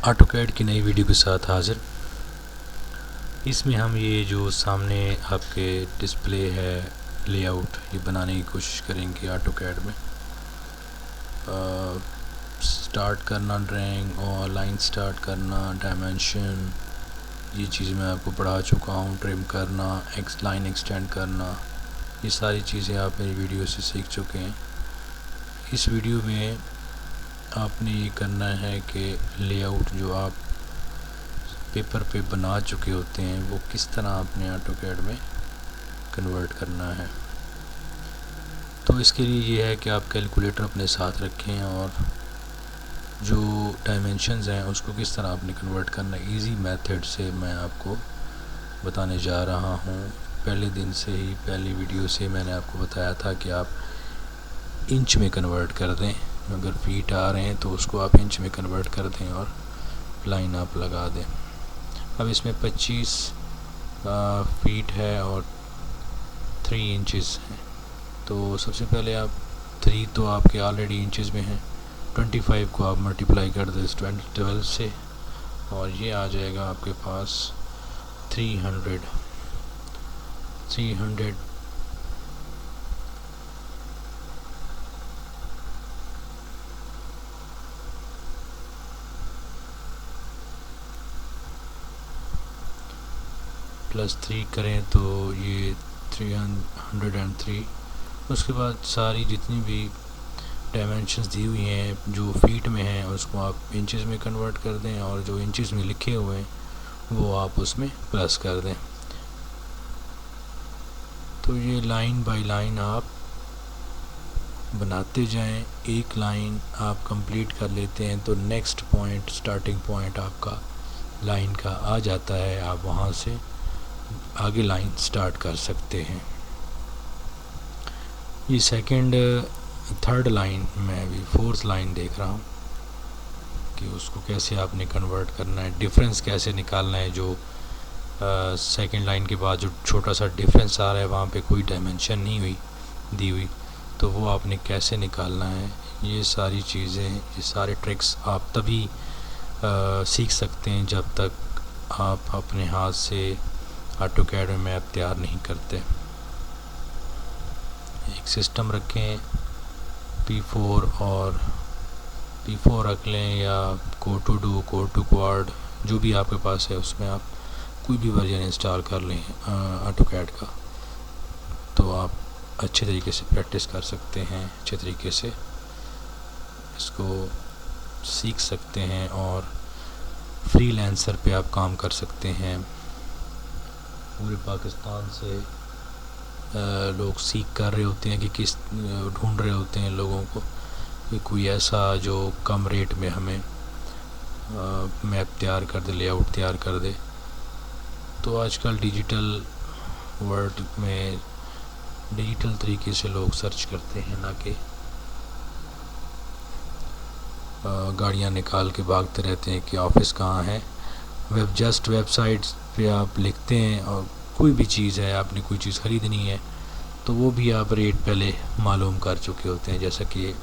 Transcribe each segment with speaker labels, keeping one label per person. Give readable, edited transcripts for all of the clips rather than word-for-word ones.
Speaker 1: AutoCAD की नई video के साथ हाज़िर। इसमें हम ये जो सामने आपके डिस्प्ले है लेआउट ये बनाने की कोशिश करेंगे ऑटोकैड में। स्टार्ट करना ड्राइंग और लाइन स्टार्ट करना, डायमेंशन, ये चीज़ मैं आपको पढ़ा चुका हूँ। ट्रिम करना, लाइन एक्सटेंड करना, ये सारी चीज़ें आप मेरी वीडियो से सीख चुके हैं। इस वीडियो में आपने ये करना है कि लेआउट जो आप पेपर पे बना चुके होते हैं वो किस तरह आपने ऑटोकैड में कन्वर्ट करना है। तो इसके लिए ये है कि आप कैलकुलेटर अपने साथ रखें और जो डायमेंशंस हैं उसको किस तरह आपने कन्वर्ट करना है इजी मेथड से मैं आपको बताने जा रहा हूँ। पहले दिन से ही, पहली वीडियो से मैंने आपको बताया था कि आप इंच में कन्वर्ट कर दें। अगर फीट आ रहे हैं तो उसको आप इंच में कन्वर्ट कर दें और लाइन आप लगा दें। अब इसमें 25 फीट है और 3 इंचेस हैं। तो सबसे पहले आप 3 तो आपके ऑलरेडी इंचेस में हैं, 25 को आप मल्टीप्लाई कर दें 12 से और ये आ जाएगा आपके पास 300 प्लस 3 करें तो ये 303। उसके बाद सारी जितनी भी डायमेंशंस दी हुई हैं जो फीट में हैं उसको आप इंचेस में कन्वर्ट कर दें और जो इंचेस में लिखे हुए हैं वो आप उसमें प्लस कर दें। तो ये लाइन बाय लाइन आप बनाते जाएं। एक लाइन आप कंप्लीट कर लेते हैं तो नेक्स्ट पॉइंट, स्टार्टिंग पॉइंट आपका लाइन का आ जाता है। आप वहाँ से आगे लाइन स्टार्ट कर सकते हैं। ये सेकंड, थर्ड लाइन में भी फोर्थ लाइन देख रहा हूँ कि उसको कैसे आपने कन्वर्ट करना है, डिफरेंस कैसे निकालना है। जो सेकंड लाइन के बाद जो छोटा सा डिफरेंस आ रहा है वहाँ पे कोई डायमेंशन नहीं दी हुई, तो वो आपने कैसे निकालना है। ये सारी चीज़ें, ये सारे ट्रिक्स आप तभी सीख सकते हैं जब तक आप अपने हाथ से ऑटोकैड में मैप तैयार नहीं करते। एक सिस्टम रखें, P4 और P4 रख लें या code to do, code to quad, जो भी आपके पास है उसमें आप कोई भी वर्जन इंस्टॉल कर लें ऑटोकैड का, तो आप अच्छे तरीके से प्रैक्टिस कर सकते हैं, अच्छे तरीके से इसको सीख सकते हैं और फ्रीलांसर पे आप काम कर सकते हैं। पूरे पाकिस्तान से लोग सीख कर रहे होते हैं कि ढूंढ रहे होते हैं लोगों को कि कोई ऐसा जो कम रेट में हमें मैप तैयार कर दे, लेआउट तैयार कर दे। तो आजकल डिजिटल वर्ल्ड में डिजिटल तरीके से लोग सर्च करते हैं, ना कि गाड़ियाँ निकाल के भागते रहते हैं कि ऑफिस कहाँ है। वेबसाइट्स पे आप लिखते हैं और कोई भी चीज़ है, आपने कोई चीज़ ख़रीदनी है तो वो भी आप रेट पहले मालूम कर चुके होते हैं। जैसा कि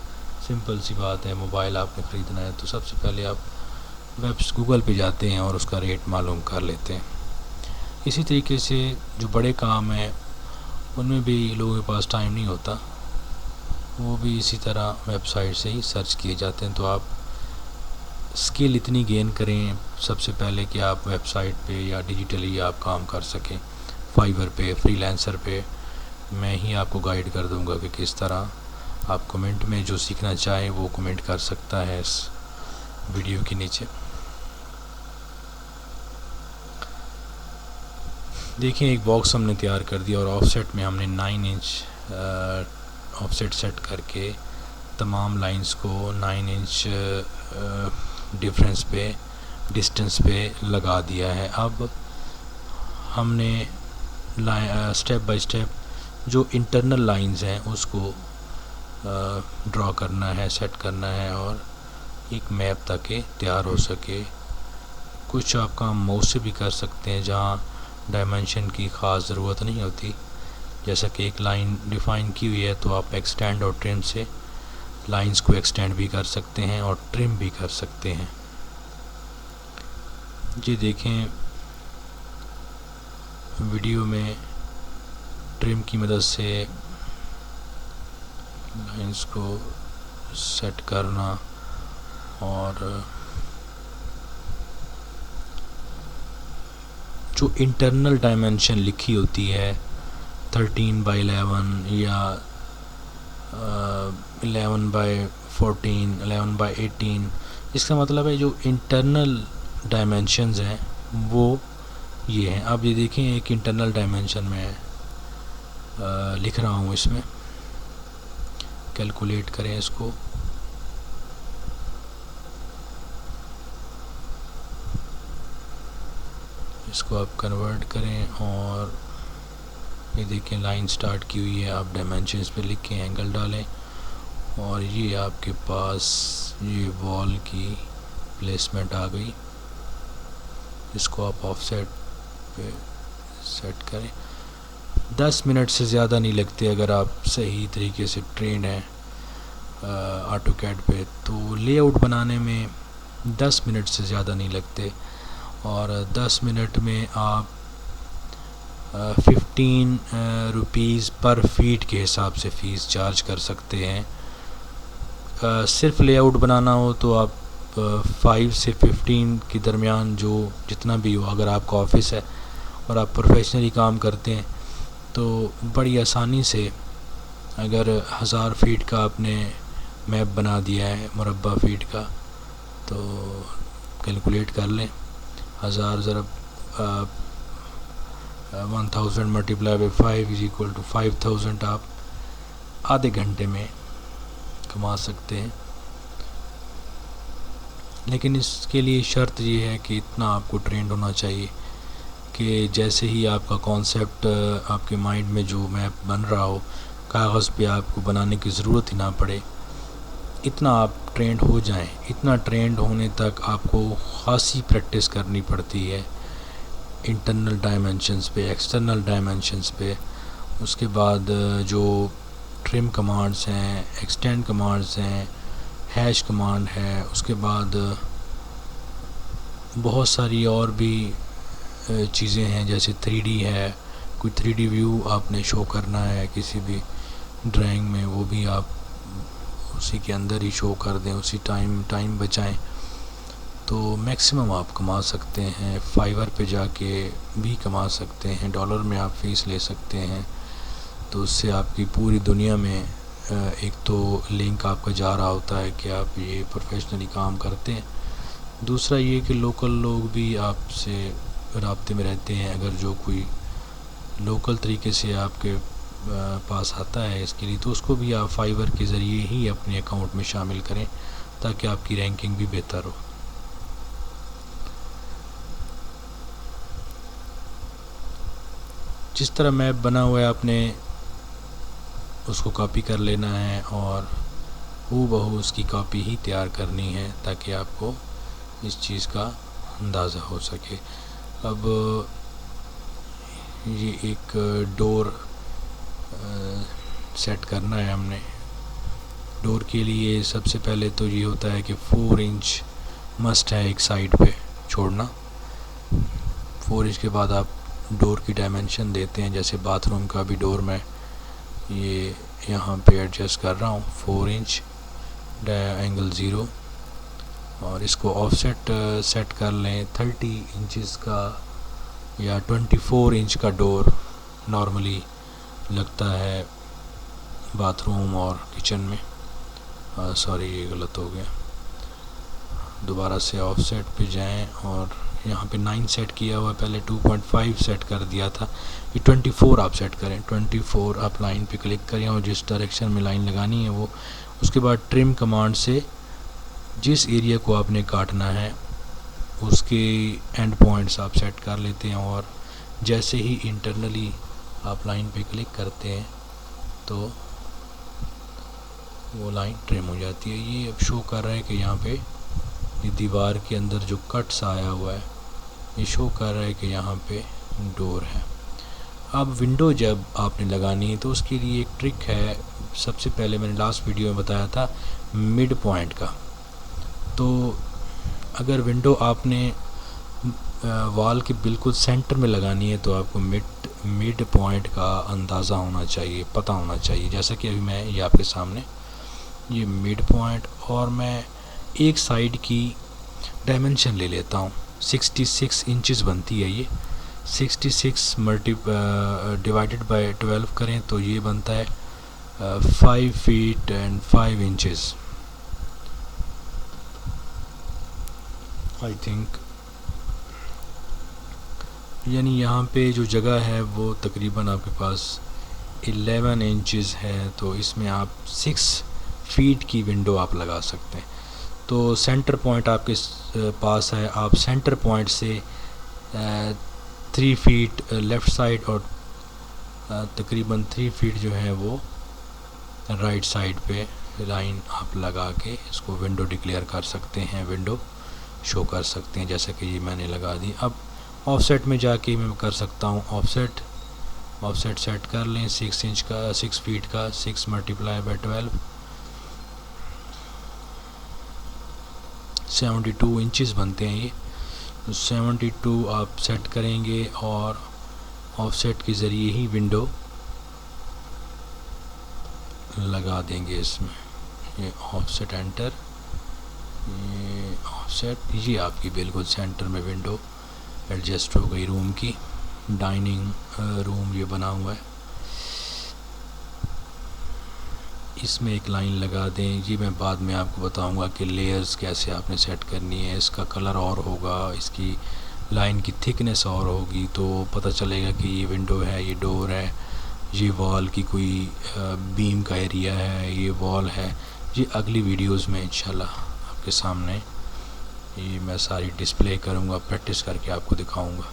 Speaker 1: सिंपल सी बात है, मोबाइल आपने ख़रीदना है तो सबसे पहले आप गूगल पे जाते हैं और उसका रेट मालूम कर लेते हैं। इसी तरीके से जो बड़े काम हैं उनमें भी लोगों के पास टाइम नहीं होता, वो भी इसी तरह वेबसाइट से ही सर्च किए जाते हैं। तो आप स्किल इतनी गेन करें सबसे पहले कि आप वेबसाइट पे या डिजिटली आप काम कर सकें। फाइवर पे, फ्रीलांसर पे मैं ही आपको गाइड कर दूंगा कि किस तरह आप कमेंट में जो सीखना चाहें वो कमेंट कर सकता है इस वीडियो के नीचे। देखिए, एक बॉक्स हमने तैयार कर दिया और ऑफसेट में हमने 9 इंच ऑफसेट सेट करके तमाम लाइंस को 9 इंच डिस्टेंस पे लगा दिया है। अब हमने स्टेप बाय स्टेप जो इंटरनल लाइंस हैं उसको ड्रॉ करना है, सेट करना है और एक मैप ताकि तैयार हो सके। कुछ आप काम माउस से भी कर सकते हैं जहाँ डायमेंशन की ख़ास ज़रूरत नहीं होती। जैसा कि एक लाइन डिफ़ाइन की हुई है तो आप एक्सटेंड और ट्रिम से लाइंस को एक्सटेंड भी कर सकते हैं और ट्रिम भी कर सकते हैं। ये देखें वीडियो में ट्रिम की मदद से लाइंस को सेट करना और जो इंटरनल डायमेंशन लिखी होती है 13/11 या 11/14, 11/18, इसका मतलब है जो इंटरनल डायमेंशंस हैं वो ये हैं। अब ये देखें एक इंटरनल डायमेंशन में लिख रहा हूँ, इसमें कैलकुलेट करें इसको। इसको आप कन्वर्ट करें और ये देखें लाइन स्टार्ट की हुई है। आप डायमेंशंस पे लिख के एंगल डालें और ये आपके पास ये वॉल की प्लेसमेंट आ गई। इसको आप ऑफसेट पे सेट करें। 10 मिनट से ज़्यादा नहीं लगते अगर आप सही तरीके से ट्रेन हैं ऑटोकैड पे, तो लेआउट बनाने में 10 मिनट से ज़्यादा नहीं लगते। और 10 मिनट में आप 15 रुपीज़ पर फीट के हिसाब से फ़ीस चार्ज कर सकते हैं। सिर्फ लेआउट बनाना हो तो आप 5 से 15 के दरमियान जो जितना भी हो, अगर आपका ऑफिस है और आप प्रोफेशनली काम करते हैं तो बड़ी आसानी से अगर 1000 फीट का आपने मैप बना दिया है मुरब्बा फीट का, तो कैलकुलेट कर लें 1000 ज़रब 1000 multiply by 5 is equal to 5000 आप आधे घंटे में कमा सकते हैं। लेकिन इसके लिए शर्त ये है कि इतना आपको ट्रेंड होना चाहिए कि जैसे ही आपका कॉन्सेप्ट आपके माइंड में जो मैप बन रहा हो, कागज़ पे आपको बनाने की ज़रूरत ही ना पड़े, इतना आप ट्रेंड हो जाएं। इतना ट्रेंड होने तक आपको ख़ासी प्रैक्टिस करनी पड़ती है इंटरनल डायमेंशंस पे, एक्सटर्नल डायमेंशंस पे। उसके बाद जो ट्रिम कमांड्स हैं, एक्सटेंड कमांड्स हैं, हैश कमांड है, उसके बाद बहुत सारी और भी चीज़ें हैं जैसे 3D है। कोई 3D व्यू आपने शो करना है किसी भी ड्राइंग में, वो भी आप उसी के अंदर ही शो कर दें, उसी टाइम बचाएं तो मैक्सिमम आप कमा सकते हैं। फाइवर पे जाके भी कमा सकते हैं, डॉलर में आप फ़ीस ले सकते हैं। तो उससे आपकी पूरी दुनिया में एक तो लिंक आपका जा रहा होता है कि आप ये प्रोफेशनली काम करते हैं। दूसरा ये कि लोकल लोग भी आपसे राब्ते में रहते हैं। अगर जो कोई लोकल तरीके से आपके पास आता है इसके लिए, तो उसको भी आप फाइवर के ज़रिए ही अपने अकाउंट में शामिल करें ताकि आपकी रैंकिंग भी बेहतर हो। जिस तरह मैप बना हुआ है आपने उसको कॉपी कर लेना है और हूबहू उसकी कॉपी ही तैयार करनी है ताकि आपको इस चीज़ का अंदाज़ा हो सके। अब ये एक डोर सेट करना है हमने। डोर के लिए सबसे पहले तो ये होता है कि 4 इंच मस्ट है एक साइड पे छोड़ना। 4 इंच के बाद आप डोर की डायमेंशन देते हैं। जैसे बाथरूम का भी डोर मैं ये यहाँ पे एडजस्ट कर रहा हूँ 4 इंच एंगल 0, और इसको ऑफसेट सेट कर लें 30 इंचज़ का या 24 इंच का डोर नॉर्मली लगता है बाथरूम और किचन में। सॉरी ये गलत हो गया, दोबारा से ऑफसेट पे जाएं और यहाँ पे 9 सेट किया हुआ, पहले 2.5 सेट कर दिया था, ये 24 आप सेट करें। 24 आप लाइन पे क्लिक करें और जिस डायरेक्शन में लाइन लगानी है वो, उसके बाद ट्रिम कमांड से जिस एरिया को आपने काटना है उसके एंड पॉइंट्स आप सेट कर लेते हैं और जैसे ही इंटरनली आप लाइन पे क्लिक करते हैं तो वो लाइन ट्रिम हो जाती है। ये अब शो कर रहा है कि यहाँ पे ये दीवार के अंदर जो कट्स आया हुआ है ये शो कर रहा है कि यहाँ पे डोर है। अब विंडो जब आपने लगानी है तो उसके लिए एक ट्रिक है। सबसे पहले मैंने लास्ट वीडियो में बताया था मिड पॉइंट का। तो अगर विंडो आपने वॉल के बिल्कुल सेंटर में लगानी है तो आपको मिड पॉइंट का अंदाज़ा होना चाहिए, पता होना चाहिए। जैसा कि अभी मैं ये आपके सामने ये मिड पॉइंट, और मैं एक साइड की डायमेंशन ले लेता हूँ। 66 इंचेस बनती है ये। 66 डिवाइडेड बाय 12 करें तो ये बनता है 5 feet and 5 inches I think. यानी यहाँ पे जो जगह है वो तकरीबन आपके पास 11 इंचेस है, तो इसमें आप 6 फीट की विंडो आप लगा सकते हैं। तो सेंटर पॉइंट आपके पास है, आप सेंटर पॉइंट से 3 फीट लेफ़्ट साइड और तकरीबन 3 फीट जो है वो राइट साइड पे लाइन आप लगा के इसको विंडो डिक्लेयर कर सकते हैं, विंडो शो कर सकते हैं, जैसे कि ये मैंने लगा दी। अब ऑफसेट में जाके मैं कर सकता हूँ ऑफसेट सेट कर लें 6 इंच का, 6 फीट का, 6 मल्टीप्लाई बाय 12 72 इंचेस बनते हैं ये। तो 72 आप सेट करेंगे और ऑफसेट के ज़रिए ही विंडो लगा देंगे इसमें। ये ऑफसेट एंटर, ये ऑफसेट, ये आपकी बिल्कुल सेंटर में विंडो एडजस्ट हो गई। रूम की डाइनिंग रूम ये बना हुआ है, इसमें एक लाइन लगा दें। ये मैं बाद में आपको बताऊंगा कि लेयर्स कैसे आपने सेट करनी है। इसका कलर और होगा, इसकी लाइन की थिकनेस और होगी, तो पता चलेगा कि ये विंडो है, ये डोर है, ये वॉल की कोई बीम का एरिया है, ये वॉल है। ये अगली वीडियोस में इंशाल्लाह आपके सामने ये मैं सारी डिस्प्ले करूँगा, प्रैक्टिस करके आपको दिखाऊँगा।